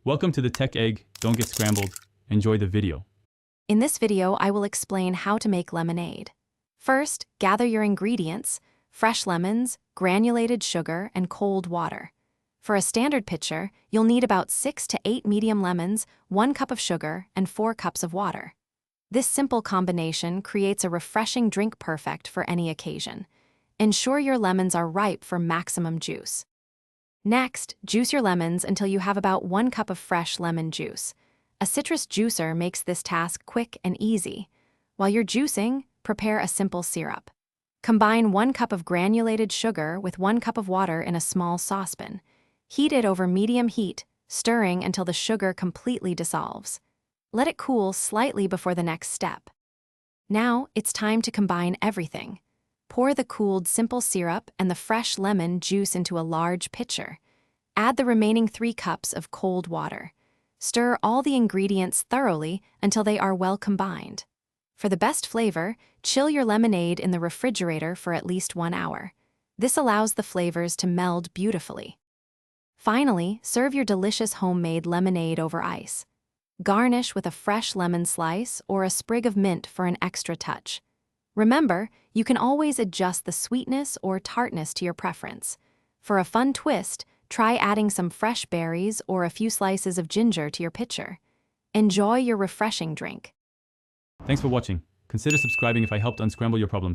Welcome to the Tech Egg. Don't get scrambled. Enjoy the video. In this video, I will explain how to make lemonade. First, gather your ingredients: fresh lemons, granulated sugar, and cold water. For a standard pitcher, you'll need about 6 to 8 medium lemons, 1 cup of sugar, and 4 cups of water. This simple combination creates a refreshing drink perfect for any occasion. Ensure your lemons are ripe for maximum juice. Next, juice your lemons until you have about 1 cup of fresh lemon juice. A citrus juicer makes this task quick and easy. While you're juicing, prepare a simple syrup. Combine 1 cup of granulated sugar with 1 cup of water in a small saucepan. Heat it over medium heat, stirring until the sugar completely dissolves. Let it cool slightly before the next step. Now, it's time to combine everything. Pour the cooled simple syrup and the fresh lemon juice into a large pitcher. Add the remaining 3 cups of cold water. Stir all the ingredients thoroughly until they are well combined. For the best flavor, chill your lemonade in the refrigerator for at least 1 hour. This allows the flavors to meld beautifully. Finally, serve your delicious homemade lemonade over ice. Garnish with a fresh lemon slice or a sprig of mint for an extra touch. Remember, you can always adjust the sweetness or tartness to your preference. For a fun twist, try adding some fresh berries or a few slices of ginger to your pitcher. Enjoy your refreshing drink. Thanks for watching. Consider subscribing if I helped unscramble your problems.